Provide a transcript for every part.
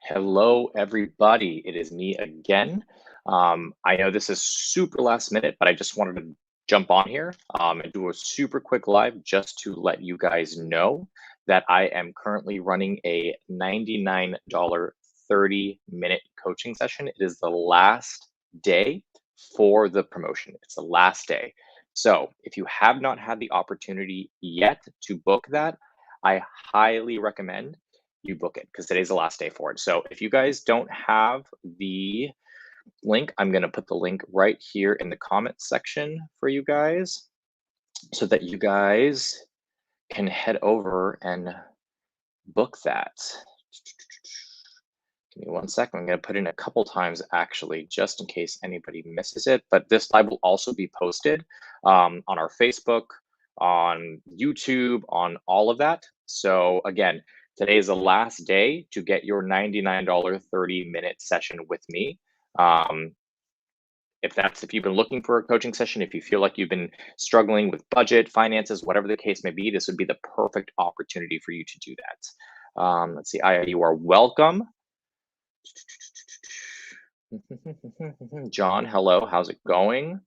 Hello, everybody. It is me again. I know this is super last minute, but I just wanted to jump on here and do a super quick live just to let you guys know that I am currently running a $99 30-minute coaching session. It is the last day for the promotion. It's the last day. So if you have not had the opportunity yet to book that, I highly recommend you book it because today's the last day for it. So if you guys don't have the link, I'm going to put the link right here in the comments section for you guys so that you guys can head over and book that. Give me one second. I'm going to put in a couple times actually, just in case anybody misses it. But this live will also be posted on our Facebook, on YouTube, on all of that. So again, today is the last day to get your $99 30-minute session with me. If you've been looking for a coaching session, if you feel like you've been struggling with budget, finances, whatever the case may be, this would be the perfect opportunity for you to do that. Let's see, Aya, you are welcome. John, hello, how's it going?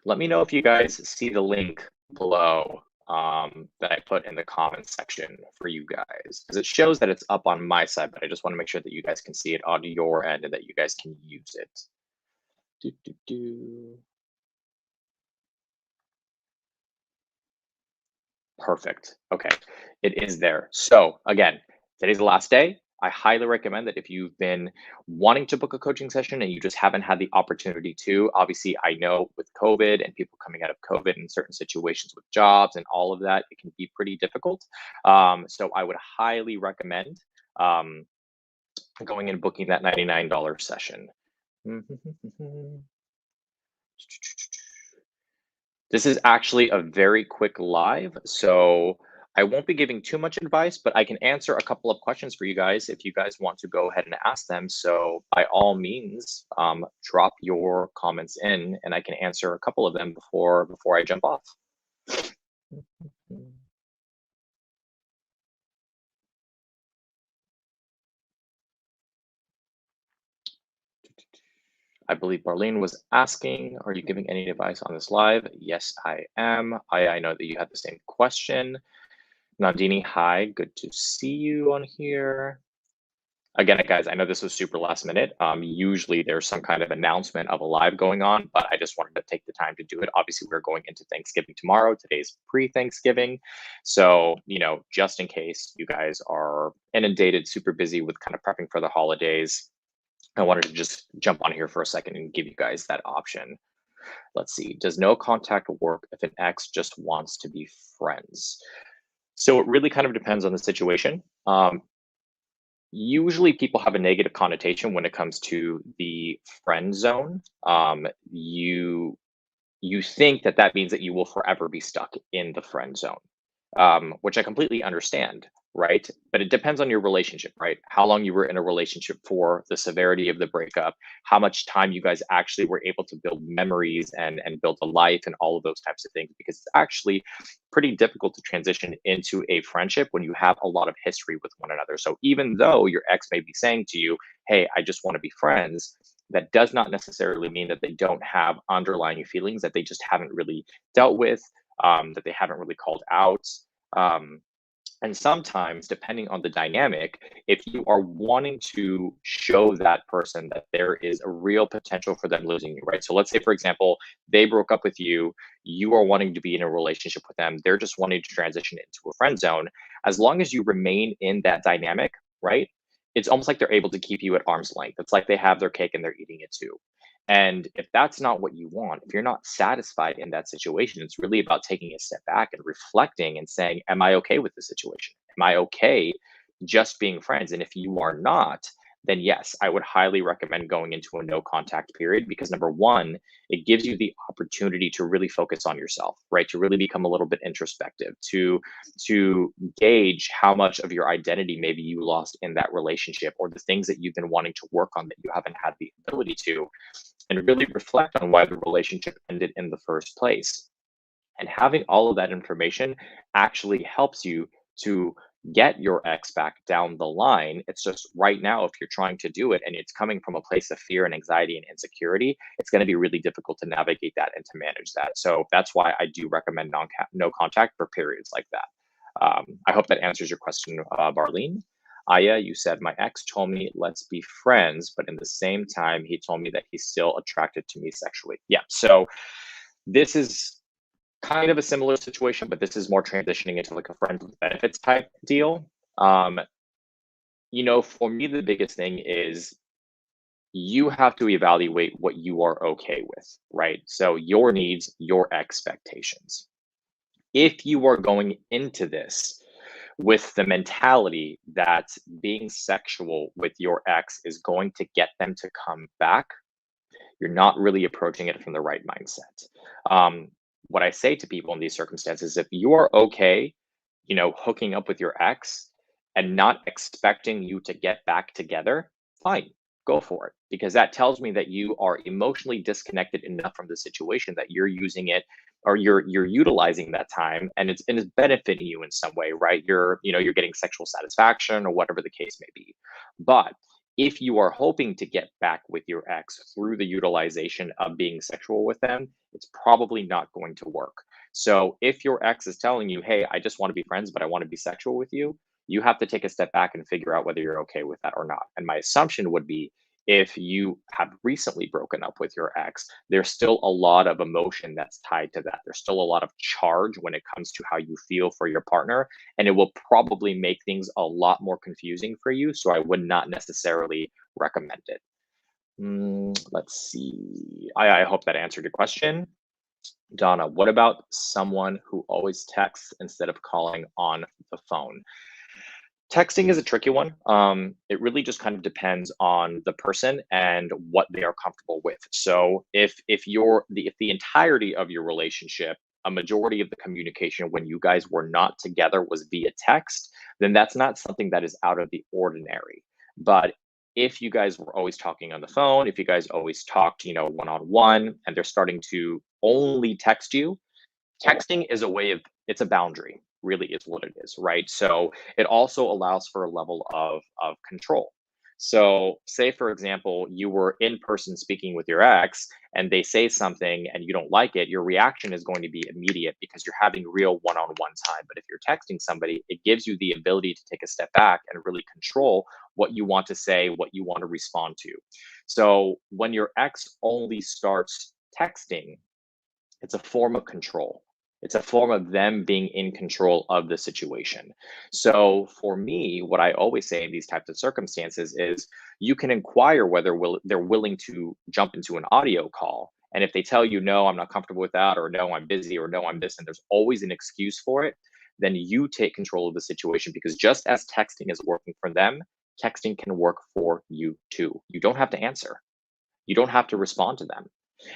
Let me know if you guys see the link below that I put in the comments section for you guys, because it shows that it's up on my side, but I just want to make sure that you guys can see it on your end and that you guys can use it. Do, do, do. Perfect. Okay, it is there. So again, today's the last day. I highly recommend that if you've been wanting to book a coaching session and you just haven't had the opportunity to, obviously, I know with COVID and people coming out of COVID in certain situations with jobs and all of that, it can be pretty difficult. So I would highly recommend um, going and booking that $99 session. This is actually a very quick live, so I won't be giving too much advice, but I can answer a couple of questions for you guys if you guys want to go ahead and ask them. So by all means, drop your comments in, and I can answer a couple of them before I jump off. I believe Barlene was asking, are you giving any advice on this live? Yes, I am. I know that you had the same question. Nandini, hi, good to see you on here. Again, guys, I know this was super last minute. Usually there's some kind of announcement of a live going on, but I just wanted to take the time to do it. Obviously, we're going into Thanksgiving tomorrow. Today's pre-Thanksgiving. So, just in case you guys are inundated, super busy with kind of prepping for the holidays, I wanted to just jump on here for a second and give you guys that option. Let's see. Does no contact work if an ex just wants to be friends? So it really kind of depends on the situation. Usually people have a negative connotation when it comes to the friend zone. You think that that means that you will forever be stuck in the friend zone, which I completely understand, right? But it depends on your relationship, right? How long you were in a relationship for, the severity of the breakup, how much time you guys actually were able to build memories and build a life and all of those types of things, because it's actually pretty difficult to transition into a friendship when you have a lot of history with one another. So even though your ex may be saying to you, hey, I just want to be friends, that does not necessarily mean that they don't have underlying feelings that they just haven't really dealt with, that they haven't really called out. Um, and sometimes, depending on the dynamic, if you are wanting to show that person that there is a real potential for them losing you, right? So let's say, for example, they broke up with you, you are wanting to be in a relationship with them, they're just wanting to transition into a friend zone. As long as you remain in that dynamic, right? It's almost like they're able to keep you at arm's length. It's like they have their cake and they're eating it too. And if that's not what you want, if you're not satisfied in that situation, it's really about taking a step back and reflecting and saying, am I okay with the situation? Am I okay just being friends? And if you are not, then yes, I would highly recommend going into a no contact period, because number one, it gives you the opportunity to really focus on yourself, right? To really become a little bit introspective, to gauge how much of your identity maybe you lost in that relationship, or the things that you've been wanting to work on that you haven't had the ability to, and really reflect on why the relationship ended in the first place. And having all of that information actually helps you to get your ex back down the line. It's just right now, if you're trying to do it and it's coming from a place of fear and anxiety and insecurity, it's going to be really difficult to navigate that and to manage that. So that's why I do recommend no contact for periods like that. I hope that answers your question, Barlene. Aya, you said my ex told me let's be friends, but in the same time, he told me that he's still attracted to me sexually. Yeah. So this is kind of a similar situation, but this is more transitioning into like a friends with benefits type deal. Um, for me, the biggest thing is you have to evaluate what you are okay with, right? So your needs, your expectations. If you are going into this with the mentality that being sexual with your ex is going to get them to come back, you're not really approaching it from the right mindset. Um, what I say to people in these circumstances, if you are okay, hooking up with your ex and not expecting you to get back together, fine, go for it. Because that tells me that you are emotionally disconnected enough from the situation that you're using it or you're utilizing that time and it's benefiting you in some way, right? You're getting sexual satisfaction or whatever the case may be. But if you are hoping to get back with your ex through the utilization of being sexual with them, it's probably not going to work. So if your ex is telling you, hey, I just want to be friends, but I want to be sexual with you have to take a step back and figure out whether you're okay with that or not. And my assumption would be if you have recently broken up with your ex, there's still a lot of emotion that's tied to that. There's still a lot of charge when it comes to how you feel for your partner, and it will probably make things a lot more confusing for you. So I would not necessarily recommend it. Let's see. I hope that answered your question. Donna, what about someone who always texts instead of calling on the phone? Texting is a tricky one. It really just kind of depends on the person and what they are comfortable with. So if the entirety of your relationship, a majority of the communication when you guys were not together was via text, then that's not something that is out of the ordinary. But if you guys were always talking on the phone, if you guys always talked, one on one, and they're starting to only text you, texting is a way of it's a boundary, really is what it is, right? So it also allows for a level of control. So say for example, you were in person speaking with your ex and they say something and you don't like it, your reaction is going to be immediate because you're having real one-on-one time. But if you're texting somebody, it gives you the ability to take a step back and really control what you want to say, what you want to respond to. So when your ex only starts texting, it's a form of control. It's a form of them being in control of the situation. So for me, what I always say in these types of circumstances is you can inquire whether they're willing to jump into an audio call. And if they tell you, no, I'm not comfortable with that, or no, I'm busy, or no, I'm this, and there's always an excuse for it, then you take control of the situation because just as texting is working for them, texting can work for you too. You don't have to answer, you don't have to respond to them,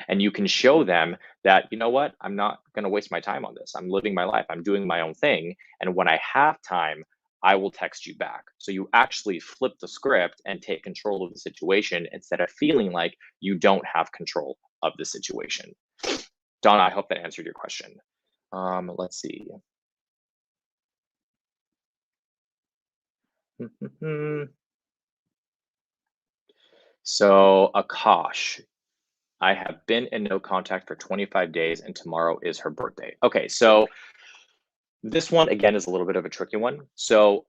and you can show them that, you know what, I'm not going to waste my time on this. I'm living my life, I'm doing my own thing, and when I have time, I will text you back. So you actually flip the script and take control of the situation instead of feeling like you don't have control of the situation. Donna, I hope that answered your question. Let's see. So Akash, I have been in no contact for 25 days and tomorrow is her birthday. Okay, so this one again is a little bit of a tricky one. So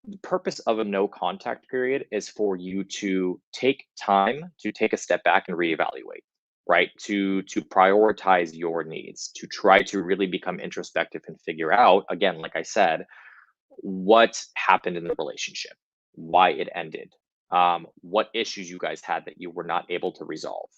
the purpose of a no contact period is for you to take time to take a step back and reevaluate, right? To prioritize your needs, to try to really become introspective and figure out, again, like I said, what happened in the relationship, why it ended, what issues you guys had that you were not able to resolve.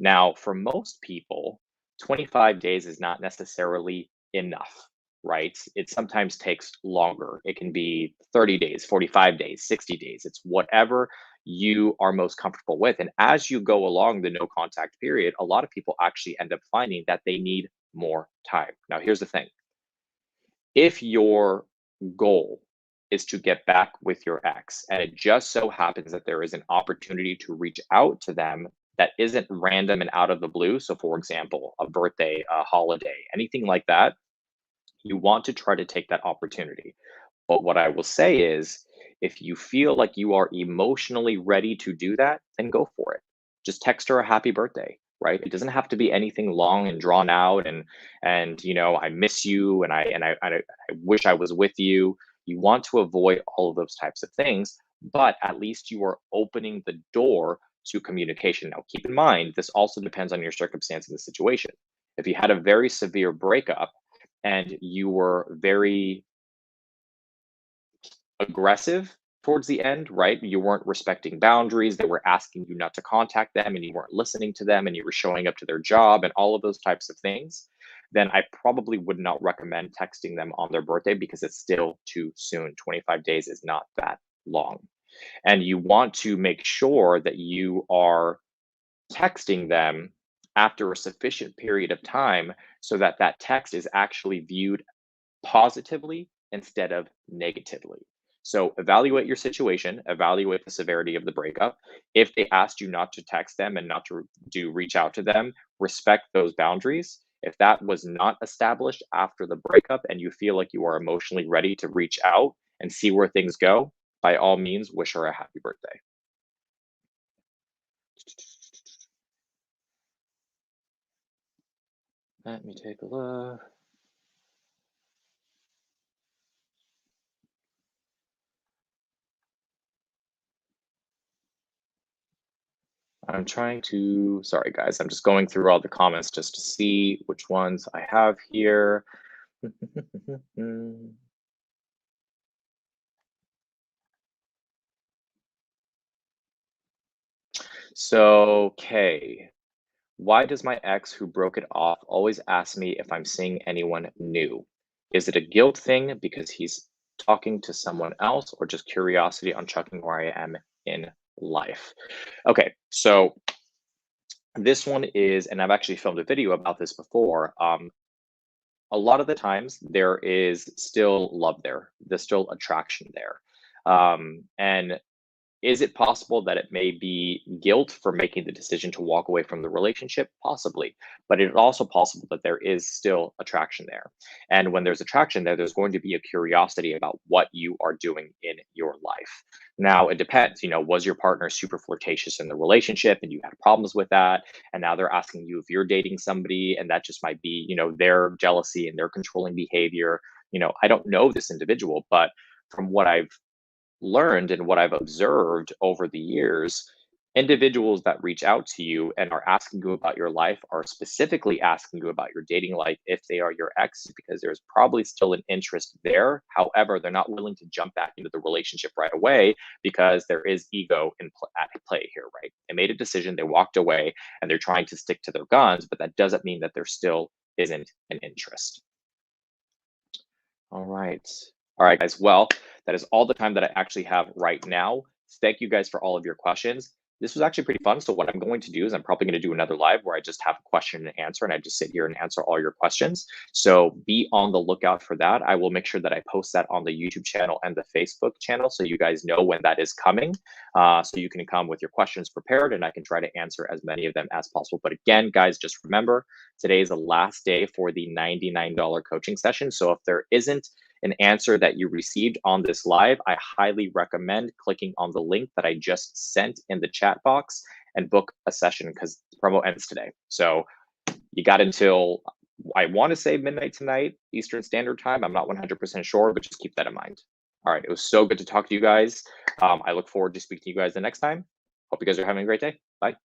Now, for most people, 25 days is not necessarily enough, right? It sometimes takes longer. It can be 30 days, 45 days, 60 days. It's whatever you are most comfortable with. And as you go along the no contact period, a lot of people actually end up finding that they need more time. Now, here's the thing, if your goal is to get back with your ex, and it just so happens that there is an opportunity to reach out to them that isn't random and out of the blue. So, for example, a birthday, a holiday, anything like that, you want to try to take that opportunity. But what I will say is, if you feel like you are emotionally ready to do that, then go for it. Just text her a happy birthday, right? It doesn't have to be anything long and drawn out and I miss you and I wish I was with you. You want to avoid all of those types of things, but at least you are opening the door to communication. Now, keep in mind, this also depends on your circumstance and the situation. If you had a very severe breakup and you were very aggressive towards the end, right? You weren't respecting boundaries. They were asking you not to contact them and you weren't listening to them and you were showing up to their job and all of those types of things, then I probably would not recommend texting them on their birthday because it's still too soon. 25 days is not that long. And you want to make sure that you are texting them after a sufficient period of time so that that text is actually viewed positively instead of negatively. So evaluate your situation, evaluate the severity of the breakup. If they asked you not to text them and not to do reach out to them, respect those boundaries. If that was not established after the breakup and you feel like you are emotionally ready to reach out and see where things go, by all means, wish her a happy birthday. Let me take a look. I'm trying to, sorry guys, I'm just going through all the comments just to see which ones I have here. So, okay. Why does my ex who broke it off always ask me if I'm seeing anyone new? Is it a guilt thing because he's talking to someone else or just curiosity on checking where I am in life? Okay, so this one is, and I've actually filmed a video about this before. A lot of the times there is still love there, there's still attraction there. And is it possible that it may be guilt for making the decision to walk away from the relationship? Possibly. But it's also possible that there is still attraction there. And when there's attraction there, there's going to be a curiosity about what you are doing in your life. Now, it depends. Was your partner super flirtatious in the relationship and you had problems with that? And now they're asking you if you're dating somebody, and that just might be, their jealousy and their controlling behavior. I don't know this individual, but from what I've learned and what I've observed over the years, individuals that reach out to you and are asking you about your life are specifically asking you about your dating life if they are your ex, because there's probably still an interest there. However, they're not willing to jump back into the relationship right away because there is ego at play here, right? They made a decision, they walked away, and they're trying to stick to their guns, but that doesn't mean that there still isn't an interest. All right. All right, guys. Well, that is all the time that I actually have right now. Thank you guys for all of your questions. This was actually pretty fun. So what I'm going to do is I'm probably going to do another live where I just have a question and answer, and I just sit here and answer all your questions. So be on the lookout for that. I will make sure that I post that on the YouTube channel and the Facebook channel so you guys know when that is coming. So you can come with your questions prepared and I can try to answer as many of them as possible. But again, guys, just remember, today is the last day for the $99 coaching session. So if there isn't an answer that you received on this live, I highly recommend clicking on the link that I just sent in the chat box and book a session because the promo ends today. So you got until, I want to say midnight tonight, Eastern Standard Time. I'm not 100% sure, but just keep that in mind. All right, it was so good to talk to you guys. I look forward to speaking to you guys the next time. Hope you guys are having a great day. Bye.